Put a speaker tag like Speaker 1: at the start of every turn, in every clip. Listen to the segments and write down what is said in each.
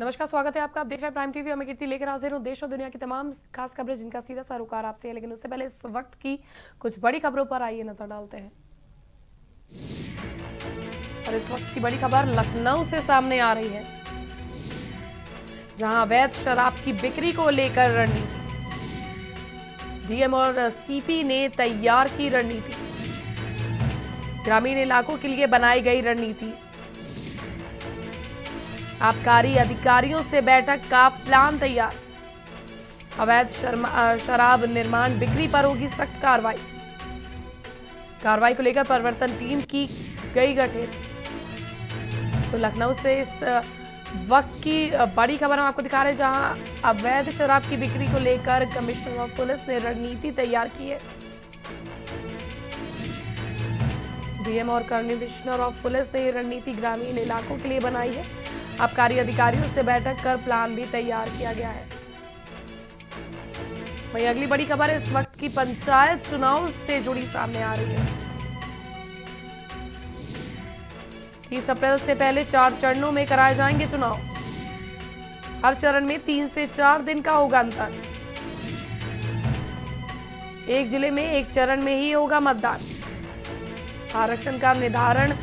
Speaker 1: नमस्कार, स्वागत है आपका। आप देख रहे हैं प्राइम टीवी और मैं कीर्ति लेकर हाजिर हूं देश और दुनिया की तमाम खास खबरें जिनका सीधा सरोकार आपसे है। लेकिन उससे पहले इस वक्त की कुछ बड़ी खबरों पर आइए नजर डालते हैं। और इस वक्त की बड़ी खबर लखनऊ से सामने आ रही है, जहां अवैध शराब की बिक्री को लेकर रणनीति, डीएम और सीपी ने तैयार की रणनीति। ग्रामीण इलाकों के लिए बनाई गई रणनीति, आबकारी अधिकारियों से बैठक का प्लान तैयार। अवैध शराब निर्माण बिक्री पर होगी सख्त कार्रवाई। कार्रवाई को लेकर प्रवर्तन टीम की गई गठित। तो लखनऊ से इस वक्त की बड़ी खबर हम आपको दिखा रहे हैं, जहां अवैध शराब की बिक्री को लेकर कमिश्नर ऑफ पुलिस ने रणनीति तैयार की है। डीएम और कमिश्नर ऑफ पुलिस ने रणनीति ग्रामीण इलाकों के लिए बनाई है। आबकारी अधिकारियों से बैठक कर प्लान भी तैयार किया गया है। वहीं अगली बड़ी खबर इस वक्त की पंचायत चुनाव से जुड़ी सामने आ रही है। 30 अप्रैल से पहले 4 चरणों में कराए जाएंगे चुनाव। हर चरण में 3 से 4 दिन का होगा अंतर। एक जिले में एक चरण में ही होगा मतदान। आरक्षण का निर्धारण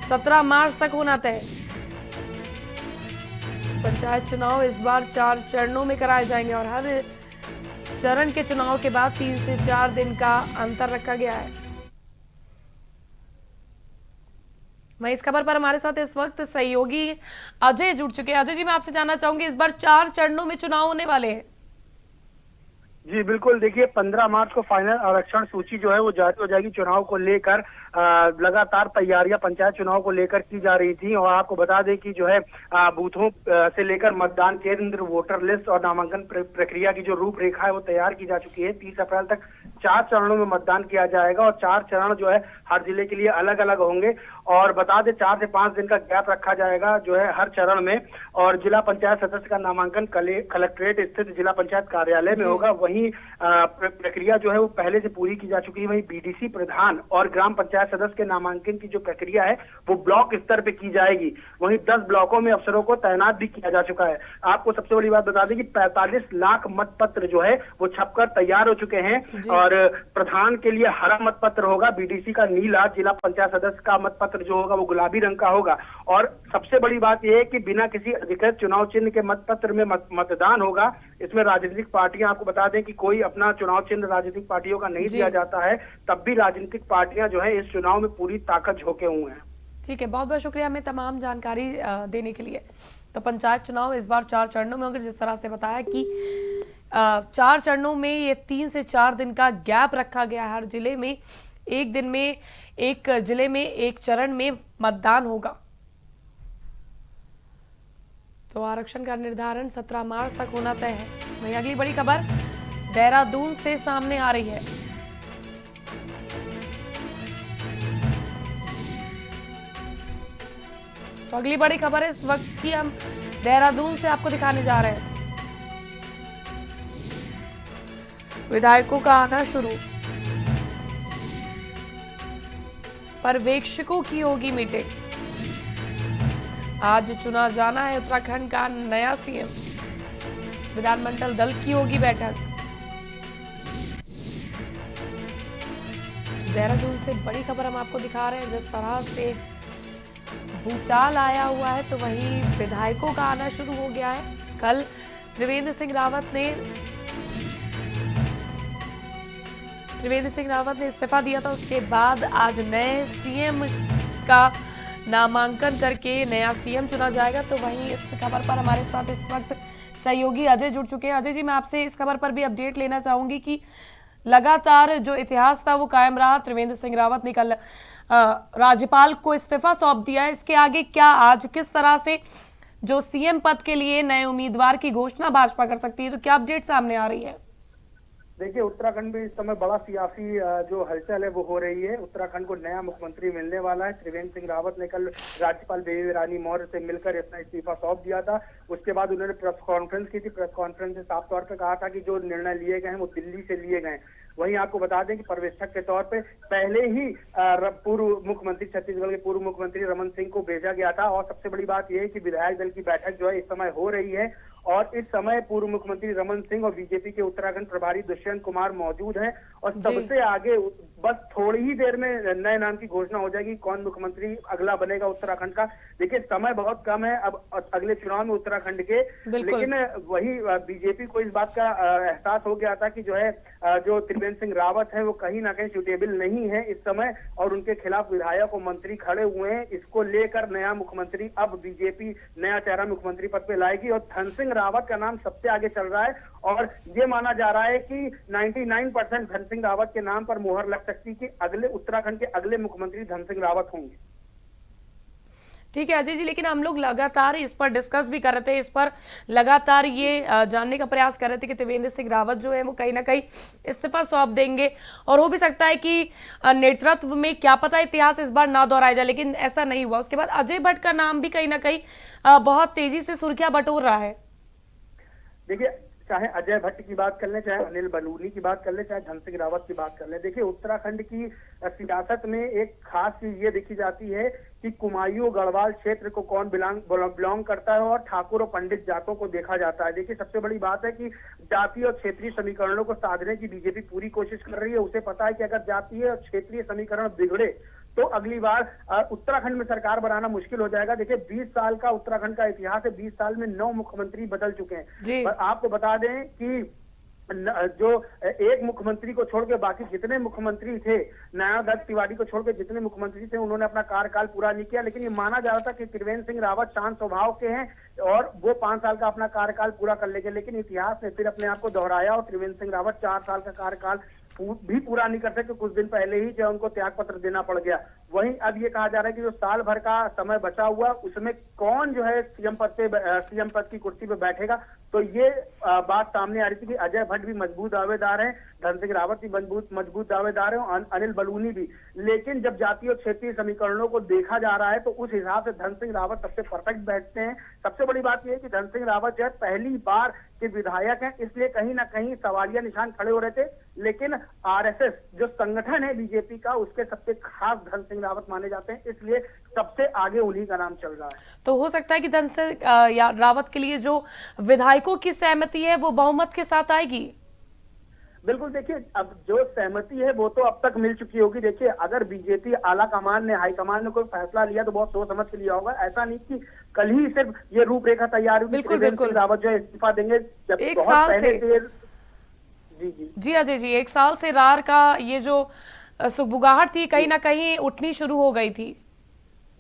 Speaker 1: 17 मार्च तक होना तय। पंचायत चुनाव इस बार 4 चरणों में कराए जाएंगे और हर चरण के चुनाव के बाद 3 से 4 दिन का अंतर रखा गया है। मैं इस खबर पर हमारे साथ इस वक्त सहयोगी अजय जुड़ चुके हैं। अजय जी, मैं आपसे जानना चाहूंगी, इस बार 4 चरणों में चुनाव होने वाले हैं।
Speaker 2: जी बिल्कुल, देखिए 15 मार्च को फाइनल आरक्षण सूची जो है वो जारी हो जाएगी। चुनाव को लेकर लगातार तैयारियां पंचायत चुनाव को लेकर की जा रही थी। और आपको बता दें कि जो है बूथों से लेकर मतदान केंद्र, वोटर लिस्ट और नामांकन प्रक्रिया की जो रूपरेखा है वो तैयार की जा चुकी है। 30 अप्रैल तक 4 चरणों में मतदान किया जाएगा और 4 चरण जो है हर जिले के लिए अलग अलग होंगे। और बता दें 4 से 5 दिन का गैप रखा जाएगा जो है हर चरण में। और जिला पंचायत सदस्य का नामांकन कलेक्ट्रेट स्थित जिला पंचायत कार्यालय में होगा। वहीं प्रक्रिया जो है वो पहले से पूरी की जा चुकी है। वहीं बीडीसी प्रधान और ग्राम पंचायत सदस्य के नामांकन की जो प्रक्रिया है वो ब्लॉक स्तर पे की जाएगी। वहीं 10 ब्लॉकों में अफसरों को तैनात भी किया जा चुका है। आपको सबसे बड़ी बात बता दें कि 45 लाख मतपत्र जो है वो छपकर तैयार हो चुके हैं। और प्रधान के लिए हरा मतपत्र होगा, बीडीसी का नीला, जिला पंचायत सदस्य का मतपत्र जो होगा वो गुलाबी रंग का होगा। और सबसे बड़ी बात यह है कि बिना किसी अधिकृत चुनाव चिन्ह के मतपत्र में मतदान होगा। इसमें राजनीतिक पार्टियां, आपको बता दें कि कोई अपना चुनाव चिन्ह राजनीतिक पार्टियों का नहीं दिया जाता है, तब भी राजनीतिक पार्टियां जो है इस चुनाव में पूरी ताकत झोंके हुए हैं।
Speaker 1: ठीक है, बहुत बहुत शुक्रिया हमें तमाम जानकारी देने के लिए। तो पंचायत चुनाव इस बार 4 चरणों में होंगे, जिस तरह से बताया कि 4 चरणों में ये 3 से 4 दिन का गैप रखा गया है। हर जिले में एक दिन में, एक जिले में एक चरण में मतदान होगा। तो आरक्षण का निर्धारण 17 मार्च तक होना तय है। वहीं अगली बड़ी खबर देहरादून से सामने आ रही है। तो अगली बड़ी खबर है इस वक्त की, हम देहरादून से आपको दिखाने जा रहे हैं। विधायकों का आना शुरू, पर्यवेक्षकों की होगी मीटिंग। आज चुना जाना है उत्तराखंड का नया सीएम। विधानमंडल दल की होगी बैठक। देहरादून से बड़ी खबर हम आपको दिखा रहे हैं। जिस तरह से भूचाल आया हुआ है, तो वहीं विधायकों का आना शुरू हो गया है। कल त्रिवेंद्र सिंह रावत ने इस्तीफा दिया था। उसके बाद आज नए सीएम का नामांकन करके नया सीएम चुना जाएगा। तो वहीं इस खबर पर हमारे साथ इस वक्त सहयोगी अजय जुड़ चुके हैं। अजय जी, मैं आपसे इस खबर पर भी अपडेट लेना चाहूंगी कि लगातार जो इतिहास था वो कायम रहा। त्रिवेंद्र सिंह रावत ने कल राज्यपाल को इस्तीफा सौंप दिया है। इसके आगे क्या, आज किस तरह से जो सीएम पद के लिए नए उम्मीदवार की घोषणा भाजपा कर सकती है, तो क्या अपडेट सामने आ रही है?
Speaker 2: देखिए, उत्तराखंड में इस समय बड़ा सियासी जो हलचल है वो हो रही है। उत्तराखंड को नया मुख्यमंत्री मिलने वाला है। त्रिवेंद्र सिंह रावत ने कल राज्यपाल बेबी रानी मौर्य से मिलकर अपना इस्तीफा सौंप दिया था। उसके बाद उन्होंने प्रेस कॉन्फ्रेंस की थी। प्रेस कॉन्फ्रेंस में साफ तौर पर कहा था कि जो निर्णय लिए गए हैं वो दिल्ली से लिए गए। वहीं आपको बता दें कि पर्यवेक्षक के तौर पे पहले ही पूर्व मुख्यमंत्री, छत्तीसगढ़ के पूर्व मुख्यमंत्री रमन सिंह को भेजा गया था। और सबसे बड़ी बात यह है कि विधायक दल की बैठक जो है इस समय हो रही है और इस समय पूर्व मुख्यमंत्री रमन सिंह और बीजेपी के उत्तराखंड प्रभारी दुष्यंत कुमार मौजूद हैं और सबसे आगे बस थोड़ी ही देर में नए नाम की घोषणा हो जाएगी, कौन मुख्यमंत्री अगला बनेगा उत्तराखंड का। देखिए समय बहुत कम है अब अगले चुनाव में उत्तराखंड के, लेकिन वही बीजेपी को इस बात का एहसास हो गया था कि जो है जो त्रिवेंद्र सिंह रावत है वो कहीं ना कहीं सुटेबल नहीं है इस समय और उनके खिलाफ विधायक और मंत्री खड़े हुए हैं। इसको लेकर नया मुख्यमंत्री अब बीजेपी नया चेहरा मुख्यमंत्री पद पे लाएगी और धन सिंह रावत का नाम सबसे आगे चल रहा है और ये माना जा रहा है कि 99% धन सिंह रावत के नाम पर मोहर लग सकती कि अगले उत्तराखंड के अगले मुख्यमंत्री धन सिंह रावत होंगे।
Speaker 1: ठीक है अजय जी, लेकिन हम लोग लगातार इस पर डिस्कस भी कर रहे थे, इस पर लगातार ये जानने का प्रयास कर रहे थे कि त्रिवेंद्र सिंह रावत जो है वो कहीं ना कहीं इस्तीफा सौंप देंगे और हो भी सकता है कि नेतृत्व में क्या पता इतिहास इस बार ना दोहराया जाए, लेकिन ऐसा नहीं हुआ। उसके बाद अजय भट्ट का नाम भी कहीं ना कहीं बहुत तेजी से सुर्खियां बटोर रहा है।
Speaker 2: देखिए चाहे अजय भट्ट की बात कर लें, चाहे अनिल बलूनी की बात कर लें, चाहे धन सिंह रावत की बात कर लें, देखिए उत्तराखंड की सियासत में एक खास चीज ये देखी जाती है कि कुमायूं गढ़वाल क्षेत्र को कौन बिलोंग करता है और ठाकुर और पंडित जातों को देखा जाता है। देखिए सबसे बड़ी बात है कि जातीय और क्षेत्रीय समीकरणों को साधने की बीजेपी पूरी कोशिश कर रही है। उसे पता है कि अगर जातीय और क्षेत्रीय समीकरण बिगड़े तो अगली बार उत्तराखंड में सरकार बनाना मुश्किल हो जाएगा। देखिए 20 साल का उत्तराखंड का इतिहास है, 20 साल में 9 मुख्यमंत्री बदल चुके हैं। पर आपको बता दें कि जो एक मुख्यमंत्री को छोड़ के बाकी जितने मुख्यमंत्री थे, नया दत्त तिवारी को छोड़ के जितने मुख्यमंत्री थे उन्होंने अपना कार्यकाल पूरा नहीं किया। लेकिन ये माना जा रहा था कि त्रिवेंद्र सिंह रावत शांत स्वभाव के हैं और वो 5 साल का अपना कार्यकाल पूरा कर लेंगे, लेकिन इतिहास ने फिर अपने आप को दोहराया और त्रिवेंद्र सिंह रावत 4 साल का कार्यकाल भी पूरा नहीं कर सके। कुछ दिन पहले ही जो उनको त्याग पत्र देना पड़ गया। वहीं अब ये कहा जा रहा है कि जो साल भर का समय बचा हुआ उसमें कौन जो है सीएम पद की कुर्सी पे बैठेगा। तो ये बात सामने आ रही थी कि अजय भट्ट भी मजबूत दावेदार हैं, धन सिंह रावत भी मजबूत दावेदार हैं और अनिल बलूनी भी। लेकिन जब जातीय और क्षेत्रीय समीकरणों को देखा जा रहा है तो उस हिसाब से धन सिंह रावत सबसे परफेक्ट बैठते हैं। सबसे बड़ी बात यह है कि धन सिंह रावत जो है पहली बार के विधायक हैं, इसलिए कहीं ना कहीं सवालिया निशान खड़े हो रहे थे। लेकिन आरएसएस जो संगठन है बीजेपी का, उसके सबसे खास धन सिंह रावत माने जाते हैं, इसलिए सबसे आगे उन्हीं का नाम चल रहा है।
Speaker 1: तो हो सकता है कि धन सिंह रावत के लिए जो विधायकों की सहमति है वो बहुमत के साथ आएगी।
Speaker 2: बिल्कुल, देखिए अब जो सहमति है वो तो अब तक मिल चुकी होगी। देखिए अगर बीजेपी आला कमान ने, हाईकमान ने कोई फैसला लिया तो बहुत सोच समझ के लिया होगा। ऐसा नहीं कि कल ही सिर्फ ये रूपरेखा तैयार हुई, त्रिवेंद्र सिंह रावत जो है इस्तीफा देंगे। जब
Speaker 1: एक साल से जी अजय जी, 1 साल से रार का ये जो सुगबुगाहट थी कहीं ना कहीं उठनी शुरू हो गई थी।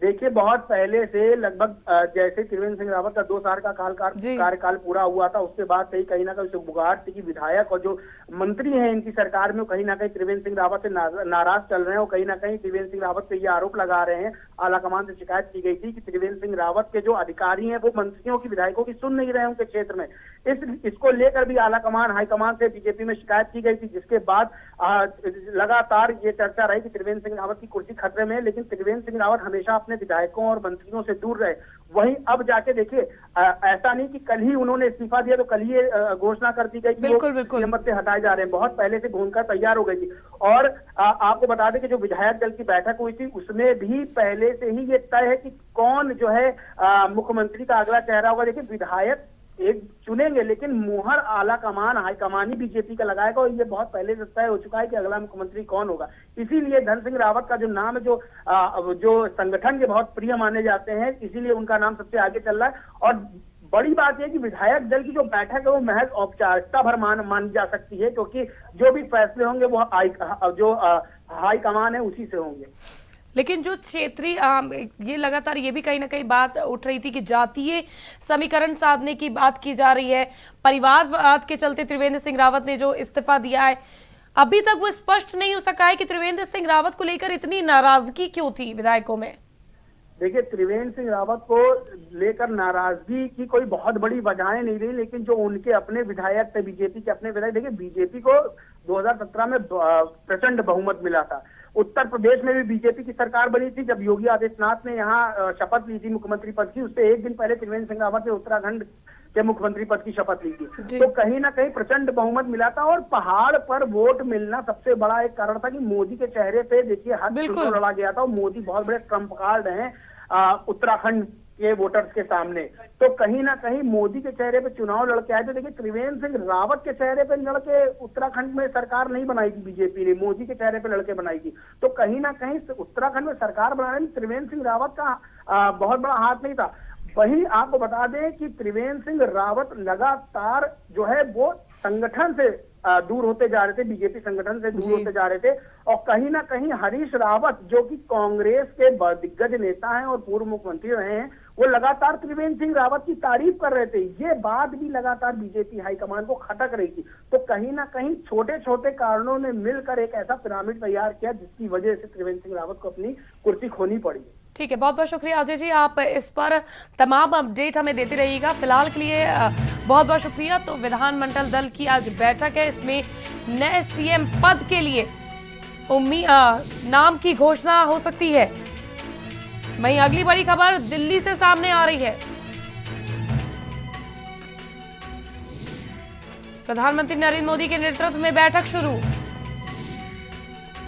Speaker 2: देखिए बहुत पहले से लगभग जैसे त्रिवेंद्र सिंह रावत का 2 साल का कार्यकाल पूरा हुआ था, उसके बाद से ही कहीं ना कहीं सुगबुगाहट थी कि विधायक और जो मंत्री हैं इनकी सरकार में कहीं ना कहीं त्रिवेंद्र सिंह रावत से नाराज चल रहे हैं और कहीं ना कहीं त्रिवेंद्र सिंह रावत पे ये आरोप लगा रहे हैं। आलाकमान से शिकायत की गई थी कि त्रिवेंद्र सिंह रावत के जो अधिकारी हैं वो मंत्रियों की, विधायकों की सुन नहीं रहे उनके क्षेत्र में। इसको लेकर भी आलाकमान हाईकमान से बीजेपी में शिकायत की गई थी, जिसके बाद लगातार ये चर्चा रही कि त्रिवेंद्र सिंह रावत की कुर्सी खतरे में है। लेकिन त्रिवेंद्र सिंह रावत हमेशा अपने विधायकों और मंत्रियों से दूर रहे। वहीं अब जाके देखिए ऐसा नहीं कि कल ही उन्होंने इस्तीफा दिया तो कल ही घोषणा कर दी गई कि वो सीएम पद से हटाए जा रहे हैं। बहुत पहले से घूमकर तैयार हो गई थी। और आपको बता दें कि जो विधायक दल की बैठक हुई थी उसमें भी पहले से ही ये तय है कि कौन जो है मुख्यमंत्री का अगला चेहरा होगा। देखिए विधायक एक चुनेंगे लेकिन मुहर आला कमान हाईकमान ही बीजेपी का लगाएगा और ये बहुत पहले से तय हो चुका है कि अगला मुख्यमंत्री कौन होगा। इसीलिए धन सिंह रावत का जो नाम है जो संगठन के बहुत प्रिय माने जाते हैं, इसीलिए उनका नाम सबसे आगे चल रहा है। और बड़ी बात यह कि विधायक दल की जो बैठक है वो महज औपचारिकता भर मानी जा सकती है, क्योंकि जो भी फैसले होंगे वो जो हाईकमान है उसी से होंगे।
Speaker 1: लेकिन जो क्षेत्रीय ये लगातार ये भी कहीं ना कहीं बात उठ रही थी कि जातीय समीकरण साधने की बात की जा रही है। परिवारवाद के चलते त्रिवेंद्र सिंह रावत ने जो इस्तीफा दिया है, अभी तक वो स्पष्ट नहीं हो सका है कि त्रिवेंद्र सिंह रावत को लेकर इतनी नाराजगी क्यों थी विधायकों में।
Speaker 2: देखिए त्रिवेंद्र सिंह रावत को लेकर नाराजगी की कोई बहुत बड़ी वजहें नहीं रही, लेकिन जो उनके अपने विधायक थे, बीजेपी के अपने विधायक, देखिए बीजेपी को 2017 में प्रचंड बहुमत मिला था। उत्तर प्रदेश में भी बीजेपी की सरकार बनी थी। जब योगी आदित्यनाथ ने यहाँ शपथ ली थी मुख्यमंत्री पद की, उससे एक दिन पहले त्रिवेंद्र सिंह रावत ने उत्तराखंड के मुख्यमंत्री पद की शपथ ली थी।
Speaker 1: जी।
Speaker 2: तो कहीं ना कहीं प्रचंड बहुमत मिला था और पहाड़ पर वोट मिलना सबसे बड़ा एक कारण था कि मोदी के चेहरे पे देखिए हर
Speaker 1: बिल्कुल।
Speaker 2: चुनाव लड़ा गया था और मोदी बहुत बड़े ट्रम्प कार्ड हैं उत्तराखंड के वोटर्स के सामने। तो कहीं ना कहीं मोदी के चेहरे पे चुनाव लड़के आए थे। देखिए त्रिवेंद्र सिंह रावत के चेहरे पे लड़के उत्तराखंड में सरकार नहीं बनाई थी बीजेपी ने, मोदी के चेहरे पे लड़के बनाई थी। तो कहीं ना कहीं उत्तराखंड में सरकार बनाने में त्रिवेंद्र सिंह रावत का बहुत बड़ा हाथ नहीं था। वहीं आपको बता दें कि त्रिवेंद्र सिंह रावत लगातार जो है वो संगठन से दूर होते जा रहे थे, बीजेपी संगठन से दूर होते जा रहे थे। और कहीं ना कहीं हरीश रावत जो कि कांग्रेस के दिग्गज नेता हैं और पूर्व मुख्यमंत्री रहे हैं, वो लगातार त्रिवेंद्र सिंह रावत की तारीफ कर रहे थे। ये बात भी लगातार बीजेपी हाईकमान को खटक रही थी। तो कहीं ना कहीं छोटे छोटे कारणों ने मिलकर एक ऐसा पिरामिड तैयार किया जिसकी वजह से त्रिवेंद्र सिंह रावत को अपनी कुर्सी खोनी पड़ी।
Speaker 1: ठीक है, बहुत बहुत शुक्रिया अजय जी, आप इस पर तमाम अपडेट हमें देते रहिएगा। फिलहाल के लिए बहुत बहुत शुक्रिया। तो विधानमंडल दल की आज बैठक है, इसमें नए सीएम पद के लिए नाम की घोषणा हो सकती है। वहीं अगली बड़ी खबर दिल्ली से सामने आ रही है। प्रधानमंत्री नरेंद्र मोदी के नेतृत्व में बैठक शुरू,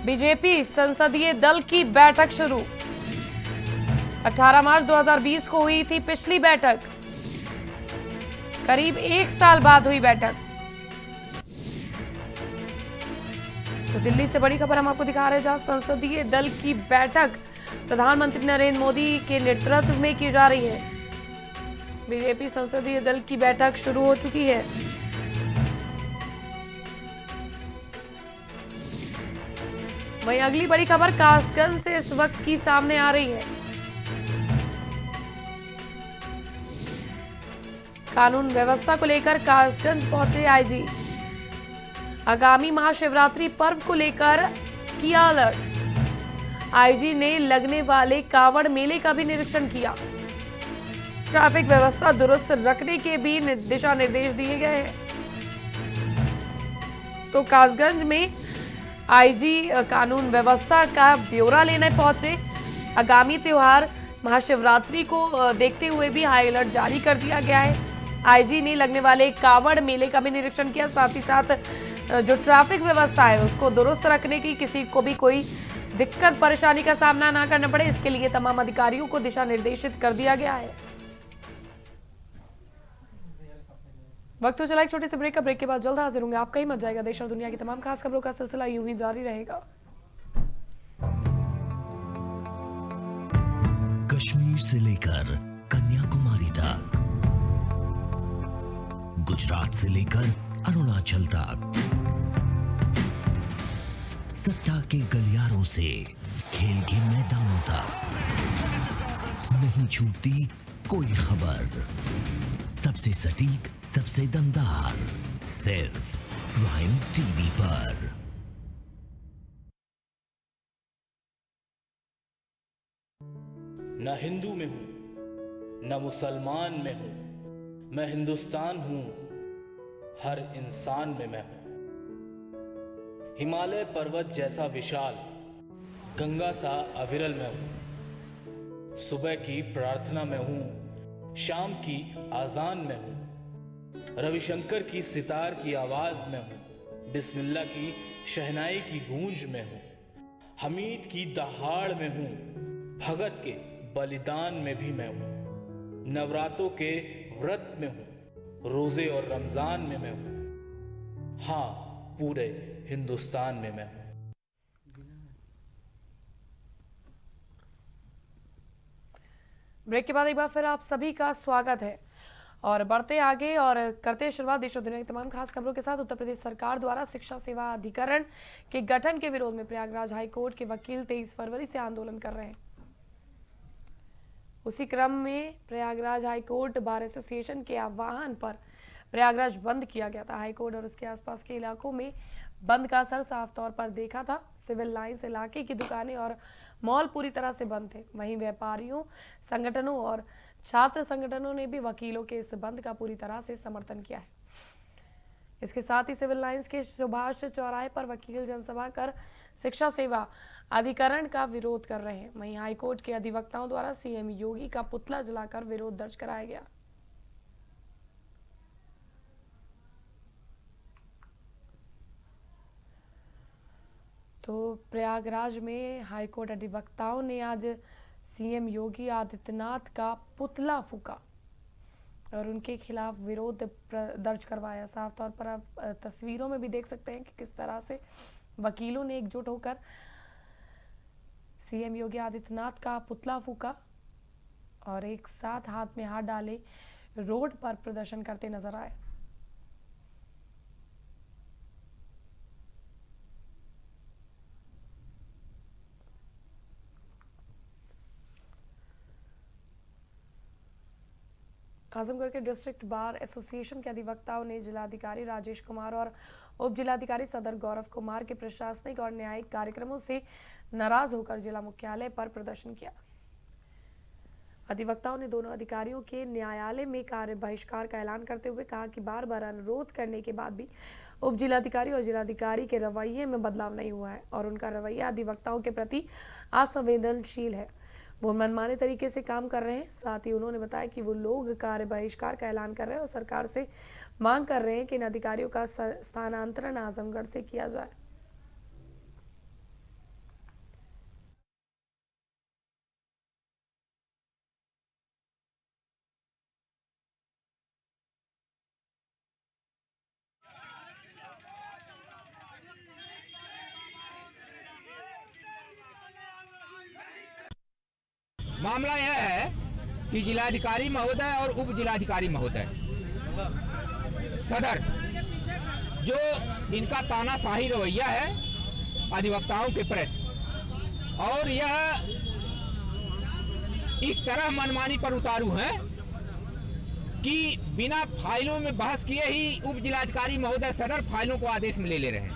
Speaker 1: बीजेपी संसदीय दल की बैठक शुरू। 18 मार्च 2020 को हुई थी पिछली बैठक, करीब 1 साल बाद हुई बैठक। तो दिल्ली से बड़ी खबर हम आपको दिखा रहे हैं, जहां संसदीय दल की बैठक प्रधानमंत्री नरेंद्र मोदी के नेतृत्व में की जा रही है। बीजेपी संसदीय दल की बैठक शुरू हो चुकी है। वहीं अगली बड़ी खबर कासगंज से इस वक्त की सामने आ रही है। कानून व्यवस्था को लेकर कासगंज पहुंचे आईजी, आगामी महाशिवरात्रि पर्व को लेकर किया अलर्ट। आईजी ने लगने वाले कांवड़ मेले का भी निरीक्षण किया। ट्रैफिक व्यवस्था दुरुस्त रखने के भी दिशा निर्देश दिए गए हैं। तो कासगंज में आईजी कानून व्यवस्था का ब्यौरा लेने पहुंचे। आगामी त्योहार महाशिवरात्रि को देखते हुए भी हाई अलर्ट जारी कर दिया गया है। आईजी ने लगने वाले कांवड़ मेले का भी निरीक्षण किया, साथ ही साथ जो ट्रैफिक व्यवस्था है उसको दुरुस्त रखने की, किसी को भी कोई दिक्कत परेशानी का सामना ना करना पड़े, इसके लिए तमाम अधिकारियों को दिशा निर्देशित कर दिया गया है। वक्त हो चला एक छोटे से ब्रेक का। ब्रेक के बाद जल्द हाजिर होंगे, आप कहीं मत जाएगा। देश और दुनिया की तमाम खास खबरों का सिलसिला यूं ही जारी रहेगा।
Speaker 3: कश्मीर से लेकर कन्याकुमारी तक, गुजरात से लेकर अरुणाचल तक, सत्ता के गलियारों से खेल के मैदानों तक, नहीं छूटती कोई खबर। सबसे सटीक, सबसे दमदार, सिर्फ प्राइम टीवी पर।
Speaker 4: न हिंदू में हूं, न मुसलमान में हूं, मैं हिंदुस्तान हूं, हर इंसान में मैं हूं। हिमालय पर्वत जैसा विशाल, गंगा सा अविरल मैं हूं। सुबह की प्रार्थना में हूं, शाम की आजान में हूं, रविशंकर की सितार की आवाज में हूं, बिस्मिल्लाह की शहनाई की गूंज में हूं, हमीद की दहाड़ में हूं, भगत के बलिदान में भी मैं हूं, नवरातों के व्रत में हूं, रोजे और रमजान में मैं हूं, हाँ पूरे हिंदुस्तान में मैं हूं।
Speaker 1: ब्रेक के बाद एक बार फिर आप सभी का स्वागत है और बढ़ते आगे और करते हैं शुरुआत देश और दुनिया की तमाम खास खबरों के साथ। उत्तर प्रदेश सरकार द्वारा शिक्षा सेवा अधिकरण के गठन के विरोध में प्रयागराज हाईकोर्ट के वकील 23 फरवरी से आंदोलन कर रहे हैं। उसी क्रम में प्रयागराज हाईकोर्ट बार एसोसिएशन के आह्वान पर प्रयागराज बंद किया गया था। हाईकोर्ट और उसके आसपास के इलाकों में बंद का असर साफ तौर पर देखा था। सिविल लाइंस इलाके की दुकानें और मॉल पूरी तरह से बंद थे। वहीं व्यापारियों संगठनों और छात्र संगठनों ने भी वकीलों के इस बंद का पूरी तरह से समर्थन किया है। इसके साथ ही सिविल लाइंस के सुभाष चौराहे पर वकील जनसभा कर शिक्षा सेवा अधिकरण का विरोध कर रहे हैं। वहीं हाईकोर्ट के अधिवक्ताओं द्वारा सीएम योगी का पुतला जलाकर विरोध दर्ज कराया गया। तो प्रयागराज में हाईकोर्ट अधिवक्ताओं ने आज सीएम योगी आदित्यनाथ का पुतला फूका और उनके खिलाफ विरोध दर्ज करवाया। साफ तौर पर आप तस्वीरों में भी देख सकते हैं कि किस तरह से वकीलों ने एकजुट होकर सीएम योगी आदित्यनाथ का पुतला फूका और एक साथ हाथ में हाथ डाले रोड पर प्रदर्शन करते नजर आए। आजमगढ़ के डिस्ट्रिक्ट बार एसोसिएशन के अधिवक्ताओं ने जिलाधिकारी राजेश कुमार और उप जिलाधिकारी सदर गौरव कुमार के प्रशासनिक और न्यायिक कार्यक्रमों से नाराज होकर जिला मुख्यालय पर प्रदर्शन किया। अधिवक्ताओं ने दोनों अधिकारियों के न्यायालय में कार्य बहिष्कार का ऐलान करते हुए कहा कि बार बार अनुरोध करने के बाद भी उप जिलाधिकारी और जिलाधिकारी के रवैये में बदलाव नहीं हुआ है और उनका रवैया अधिवक्ताओं के प्रति असंवेदनशील है। वो मनमाने तरीके से काम कर रहे हैं। साथ ही उन्होंने बताया कि वो लोग कार्य बहिष्कार का ऐलान कर रहे हैं और सरकार से मांग कर रहे हैं कि इन अधिकारियों का स्थानांतरण आजमगढ़ से किया जाए।
Speaker 5: मामला यह है कि जिलाधिकारी महोदय और उप जिलाधिकारी महोदय सदर जो इनका तानाशाही रवैया है अधिवक्ताओं के प्रति और यह इस तरह मनमानी पर उतारू है कि बिना फाइलों में बहस किए ही उप जिलाधिकारी महोदय सदर फाइलों को आदेश में ले रहे हैं।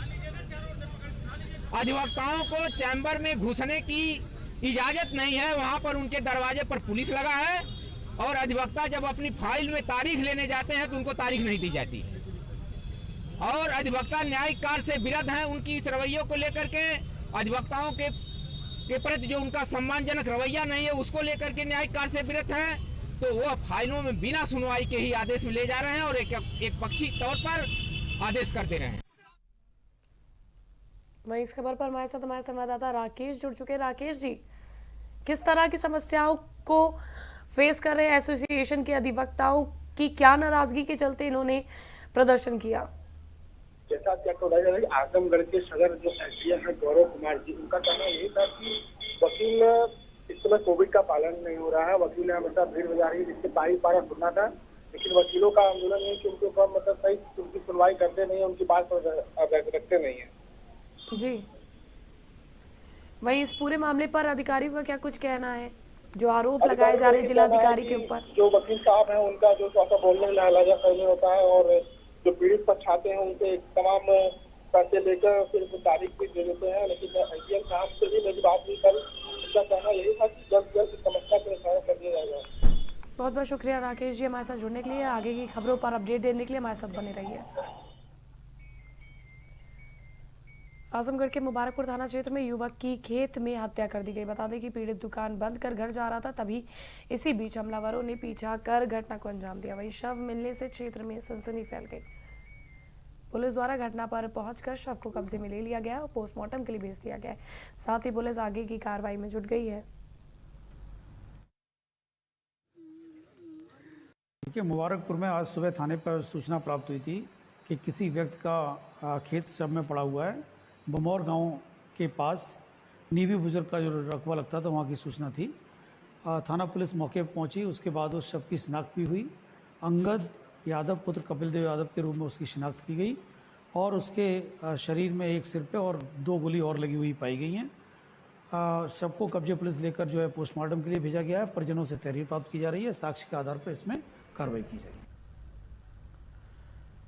Speaker 5: अधिवक्ताओं को चैम्बर में घुसने की इजाजत नहीं है, वहां पर उनके दरवाजे पर पुलिस लगा है और अधिवक्ता जब अपनी फाइल में तारीख लेने जाते हैं तो उनको तारीख नहीं दी जाती और अधिवक्ता न्यायिक कार्य से विरत हैं। उनकी इस रवैये को लेकर के अधिवक्ताओं के प्रति जो उनका सम्मानजनक रवैया नहीं है उसको लेकर के न्यायिक कार्य से विरत हैं, तो वह फाइलों में बिना सुनवाई के ही आदेश में ले जा रहे हैं और एक पक्षी तौर पर आदेश करते रहे हैं।
Speaker 1: वहीं इस खबर पर हमारे संवाददाता राकेश जुड़ चुके हैं। राकेश जी, किस तरह की समस्याओं को फेस कर रहे हैं एसोसिएशन के अधिवक्ताओं की, क्या नाराजगी के चलते इन्होंने प्रदर्शन किया?
Speaker 2: जैसा कि आपको बताया जा रहा है, आजमगढ़ के सदर जो एसडीएम है गौरव कुमार जी, उनका कहना यही था कि वकील इस समय कोविड का पालन नहीं हो रहा है, वकील हमेशा भीड़ बजा रही है जिससे पारा सुनना था, लेकिन वकीलों का आंदोलन है कि उनके ऊपर मतलब सही उनकी सुनवाई करते नहीं है, उनकी बात रखते नहीं है
Speaker 1: जी। वहीं इस पूरे मामले पर अधिकारियों का क्या कुछ कहना है, जो आरोप लगाए जा रहे हैं जिलाधिकारी के ऊपर?
Speaker 2: जो वकील साहब हैं उनका जो थोड़ा बोलने में लहजा सही नहीं होता है और जो पीड़ित पक्ष आते हैं उनसे तमाम पैसे लेकर फिर तारीख भी दे देते हैं, लेकिन एसडीएम साहब से भी मेरी बात नहीं करी। उनका कहना यही था कि जल्द से जल्द इस समस्या को निवारण कर दिया जाएगा।
Speaker 1: बहुत बहुत शुक्रिया राकेश जी हमारे साथ जुड़ने के लिए। आगे की खबरों पर अपडेट देने के लिए हमारे साथ बने रहिए। आजमगढ़ के मुबारकपुर थाना क्षेत्र में युवक की खेत में हत्या कर दी गई। बता दें कि पीड़ित दुकान बंद कर घर जा रहा था, तभी इसी बीच हमलावरों ने पीछा कर घटना को अंजाम दिया। वहीं शव मिलने से क्षेत्र में सनसनी फैल गई। पुलिस द्वारा घटना पर पहुंचकर शव को कब्जे में ले लिया गया और पोस्टमार्टम के लिए भेज दिया गया है। साथ ही पुलिस आगे की कार्रवाई में जुट गई है।
Speaker 6: मुबारकपुर में आज सुबह थाने पर सूचना प्राप्त हुई थी कि किसी व्यक्ति का खेत शव में पड़ा हुआ है। बमौर गांव के पास नीवी बुजुर्ग का जो रकबा लगता था वहां की सूचना थी। थाना पुलिस मौके पर पहुंची, उसके बाद उस शव की शिनाख्त भी हुई। अंगद यादव पुत्र कपिल देव यादव के रूप में उसकी शिनाख्त की गई और उसके शरीर में एक सिर पे और 2 गोली और लगी हुई पाई गई हैं। शव को कब्जे पुलिस लेकर जो है पोस्टमार्टम के लिए भेजा गया है। परिजनों से तहरीर प्राप्त की जा रही है, साक्ष्य के आधार पर इसमें कार्रवाई की जाएगी।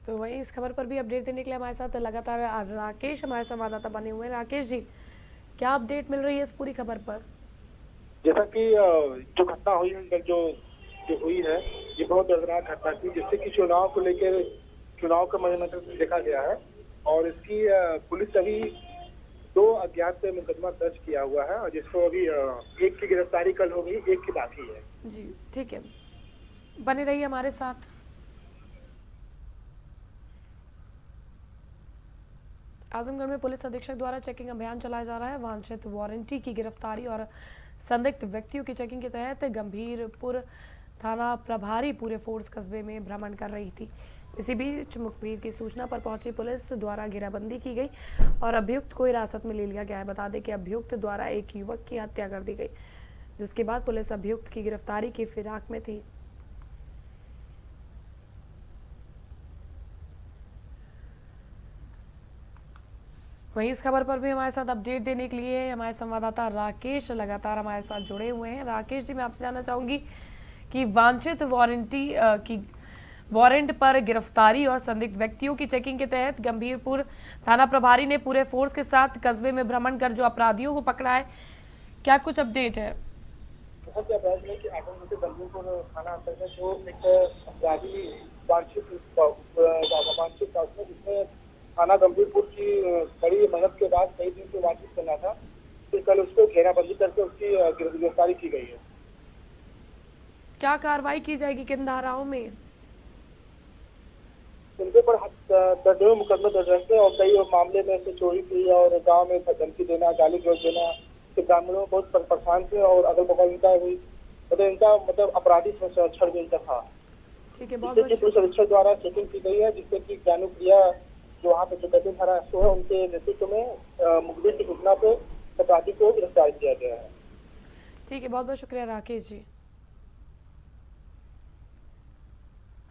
Speaker 1: तो वहीं इस खबर पर भी अपडेट देने के लिए हमारे साथ लगातार राकेश हमारे संवाददाता बने हुए हैं। राकेश जी, क्या अपडेट मिल रही है इस पूरी खबर पर?
Speaker 2: जैसा कि जो घटना हुई है जो हुई है ये बहुत दर्दनाक घटना थी, जिससे कि चुनाव को लेकर चुनाव का मद्देनजर देखा गया है और इसकी पुलिस अभी 2 अज्ञात पे मुकदमा दर्ज किया हुआ है और जिसको अभी एक की गिरफ्तारी कल होगी, एक की बाकी है।
Speaker 1: जी ठीक है, बने रहिए हमारे साथ। आजमगढ़ में पुलिस अधीक्षक द्वारा चेकिंग अभियान चलाया जा रहा है। वांछित वारंटी की गिरफ्तारी और संदिग्ध व्यक्तियों की चेकिंग के तहत गंभीरपुर थाना प्रभारी पूरे फोर्स कस्बे में भ्रमण कर रही थी। इसी बीच मुखबिर की सूचना पर पहुंची पुलिस द्वारा घेराबंदी की गई और अभियुक्त को हिरासत में ले लिया गया है। बता दें कि अभियुक्त द्वारा एक युवक की हत्या कर दी गई, जिसके बाद पुलिस अभियुक्त की गिरफ्तारी की फिराक में थी। वहीं इस खबर पर भी हमारे साथ अपडेट देने के लिए हमारे संवाददाता राकेश लगातार हमारे साथ जुड़े हुए हैं। राकेश जी, मैं आपसे जानना चाहूंगी कि वांछित वारंट पर गिरफ्तारी और संदिग्ध व्यक्तियों की चेकिंग के तहत गंभीरपुर थाना प्रभारी ने पूरे फोर्स के साथ कस्बे में भ्रमण कर जो अपराधियों को पकड़ा है, क्या कुछ अपडेट है?
Speaker 2: गंभीरपुर थाना अंतर्गत जो एक अपराधी वांछित जिसमें थाना गंभीरपुर की बड़ी मेहनत के बाद कई दिन से वांछित करना था, फिर कल उसको घेराबंदी करके उसकी गिरफ्तारी की गई है।
Speaker 1: क्या कार्रवाई की जाएगी, किन धाराओं में?
Speaker 2: उनके पर दर्जनों मुकदमे दर्ज रहते हैं और कई मामले में से चोरी की और गांव में धमकी देना, गाली गलौज देना, ग्रामीणों में बहुत परेशान थे और अगल बगल इनका मतलब अपराधी छड़बीन का था।
Speaker 1: ठीक है, बहुत
Speaker 2: पुलिस अधीक्षक द्वारा चेकिंग की गई है, जिससे कि ज्ञानुप्रिया जो वहाँ पे चुकती थाना है उनके नेतृत्व में मुखबिर की सूचना पे अपराधी को गिरफ्तार किया गया है।
Speaker 1: ठीक है, बहुत बहुत शुक्रिया राकेश जी।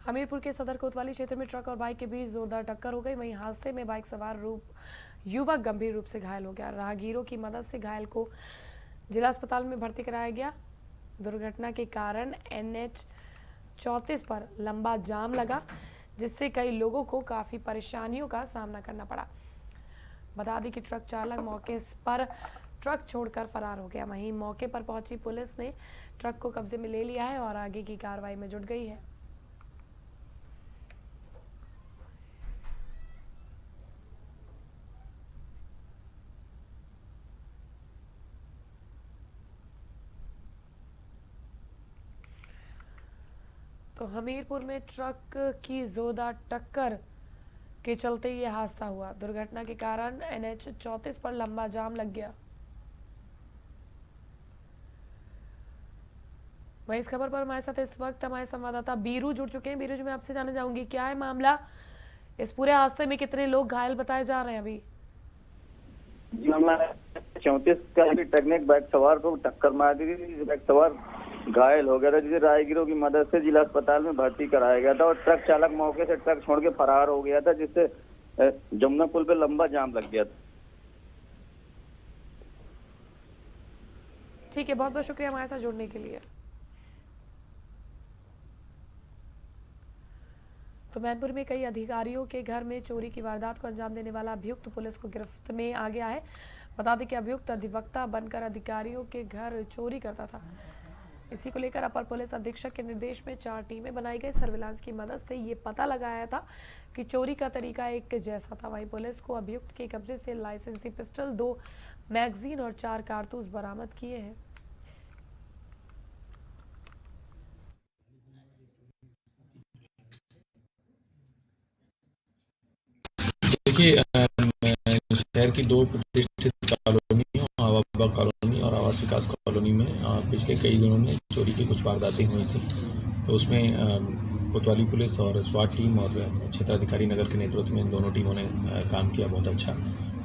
Speaker 1: हमीरपुर के सदर कोतवाली क्षेत्र में ट्रक और बाइक के बीच जोरदार टक्कर हो गई। वहीं हादसे में बाइक सवार युवक गंभीर रूप से घायल हो गया। राहगीरों की मदद से घायल को जिला अस्पताल में भर्ती कराया गया। दुर्घटना के कारण NH 34 पर लंबा जाम लगा, जिससे कई लोगों को काफी परेशानियों का सामना करना पड़ा। बता दें कि ट्रक चालक मौके पर ट्रक छोड़कर फरार हो गया। वहीं मौके पर पहुंची पुलिस ने ट्रक को कब्जे में ले लिया है और आगे की कार्रवाई में जुट गई है। तो हमीरपुर में ट्रक की जोरदार टक्कर के चलते ये हादसा हुआ। दुर्घटना के कारण NH 34 पर लंबा जाम लग गया। वहीं इस खबर पर हमारे साथ इस वक्त हमारे संवाददाता बीरू जुड़ चुके हैं। बीरू जी, मैं आपसे जानना चाहूंगी, क्या है मामला? इस पूरे हादसे में कितने लोग घायल बताए जा रहे हैं अभी?
Speaker 7: जी, मामला 34 का ट्रक ने एक बाइक सवार को टक्कर मार दी थी। बाइक सवार घायल हो गया था, जिसे राहगीरों की मदद से जिला अस्पताल में भर्ती कराया गया था और ट्रक चालक मौके से ट्रक छोड़ के फरार हो गया था, जिससे जमुना पुल पे लंबा जाम लग गया था।
Speaker 1: ठीक है, बहुत बहुत शुक्रिया हमारे साथ जुड़ने के लिए। तो मैनपुर में कई अधिकारियों के घर में चोरी की वारदात को अंजाम देने वाला अभियुक्त पुलिस को गिरफ्त में आ गया है। बता दें कि अभियुक्त अधिवक्ता बनकर अधिकारियों के घर चोरी करता था। इसी को लेकर अपर पुलिस अधीक्षक के निर्देश में 4 टीमें बनाई गई। सर्विलांस की मदद से ये पता लगाया था कि चोरी का तरीका एक जैसा था। वहीं पुलिस को अभियुक्त के कब्जे से लाइसेंसी पिस्टल, 2 मैगजीन और 4 कारतूस बरामद किए हैं।
Speaker 8: देखिए, शहर की 2 प्रतिष्ठित कॉलोनियों, आवाबा कॉलोनी और आवास विकास कॉलोनी में पिछले कई दिनों में चोरी की कुछ वारदातें हुई थी। तो उसमें कोतवाली पुलिस और स्वाट टीम और क्षेत्राधिकारी नगर के नेतृत्व में इन दोनों टीमों ने काम किया बहुत अच्छा।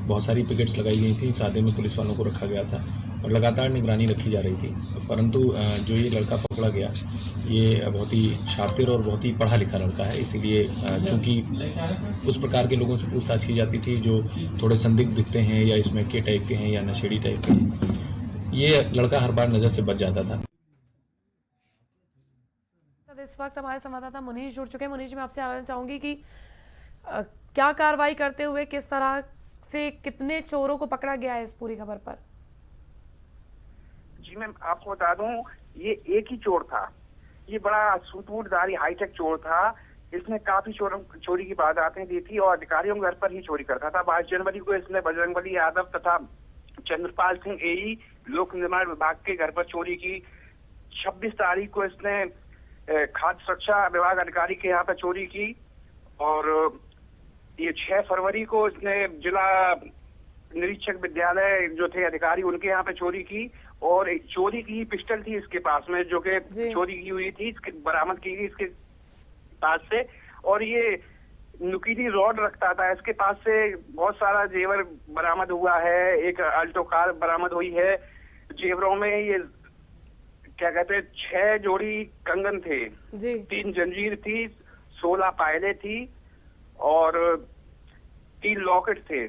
Speaker 8: बहुत सारी पिकेट्स लगाई गई थी, साथ में पुलिस वालों को रखा गया था और लगातार निगरानी रखी जा रही थी। परंतु जो ये लड़का पकड़ा गया, ये बहुत ही शातिर और बहुत ही पढ़ा लिखा लड़का है। इसीलिए चूँकि उस प्रकार के लोगों से पूछताछ की जाती थी जो थोड़े संदिग्ध दिखते हैं या इसमें के टाइप के हैं या नशेड़ी टाइप के हैं, ये लड़का हर बार नज़र से बच जाता था।
Speaker 1: इस वक्त हमारे संवाददाता मुनीश जुड़ चुके हैं। मुनीश, मैं आपसे जानना चाहूंगी कि क्या कार्रवाई करते हुए किस तरह से कितने चोरों को पकड़ा गया है इस पूरी खबर पर?
Speaker 9: जी मैम, आपको बता दूं, ये एक ही चोर था। ये बड़ा सूटबूटधारी हाईटेक चोर था। इसने काफी चोरी की वारदातें दी थी और अधिकारियों के घर पर ही चोरी करता था। 22 जनवरी को इसने बजरंगबली यादव तथा चंद्रपाल सिंह AE लोक निर्माण विभाग के घर पर चोरी की। 26 तारीख को इसने खाद्य सुरक्षा विभाग अधिकारी के यहाँ पर चोरी की और ये 6 फरवरी को इसने जिला निरीक्षक विद्यालय जो थे अधिकारी उनके यहाँ पे चोरी की, और एक चोरी की पिस्टल थी इसके पास में जो कि
Speaker 1: जी।
Speaker 9: चोरी की हुई थी, इसके बरामद की गई इसके पास से। और ये नुकीली रॉड रखता था, इसके पास से बहुत सारा जेवर बरामद हुआ है, एक अल्टो कार बरामद हुई है। जेवरों में ये क्या कहते हैं 6 जोड़ी कंगन थे,
Speaker 1: जी
Speaker 9: 3 जंजीर थी, 16 पायलें थी और 3 लॉकेट थे।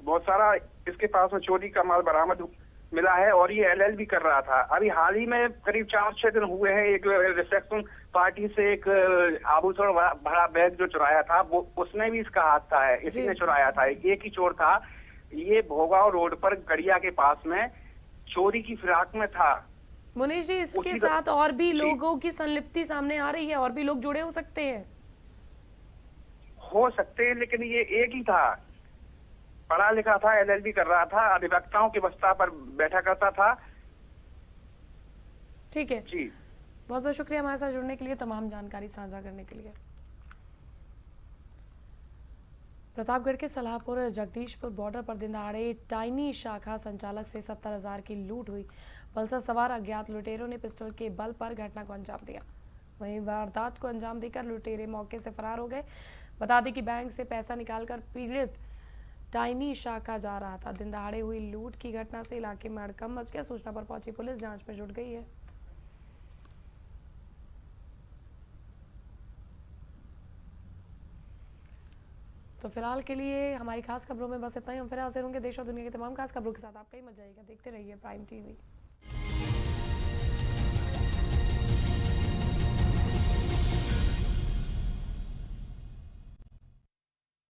Speaker 9: बहुत सारा इसके पास में चोरी का माल बरामद मिला है और ये एलएलबी कर रहा था। अभी हाल ही में करीब 4-6 दिन हुए हैं, एक रिसेप्शन पार्टी से एक आभूषण भरा बैग जो चुराया था वो उसमें भी इसका हाथ था, है इसी ने चुराया था। एक ही चोर था, ये भोगांव रोड पर गड़िया के पास में चोरी की फिराक में था।
Speaker 1: मुनीश जी, इसके
Speaker 9: उसी
Speaker 1: साथ और भी
Speaker 9: जी।
Speaker 1: लोगों की संलिप्ति सामने आ रही है, और भी लोग जुड़े हो सकते हैं?
Speaker 9: हो सकते हैं, लेकिन ये एक ही था, पढ़ा लिखा था, एलएलबी कर रहा था, अधिवक्ताओं की बस्ता पर बैठा करता था।
Speaker 1: ठीक है,
Speaker 9: जी
Speaker 1: बहुत बहुत शुक्रिया हमारे साथ जुड़ने के लिए, तमाम जानकारी साझा करने के लिए। प्रतापगढ़ के सलाहपुर जगदीशपुर बॉर्डर पर दिन दहाड़े टाइनी शाखा संचालक से 70,000 की लूट हुई। पल्सर सवार अज्ञात लुटेरों ने पिस्टल के बल पर घटना को अंजाम दिया। वहीं वारदात को अंजाम देकर लुटेरे मौके से फरार हो गए। बता दें कि बैंक से पैसा निकालकर पीड़ित टाइनी शाखा जा रहा था। दिन दहाड़े हुई लूट की घटना से इलाके में हड़कंप मच गया। सूचना पर पहुंची पुलिस जांच में जुट गई है। तो फिलहाल के लिए हमारी खास खबरों में बस इतना ही। हम फिर हाजिर होंगे देश और दुनिया की तमाम खास खबरों के साथ। आप कहीं मत जाइएगा, देखते रहिए प्राइम टीवी।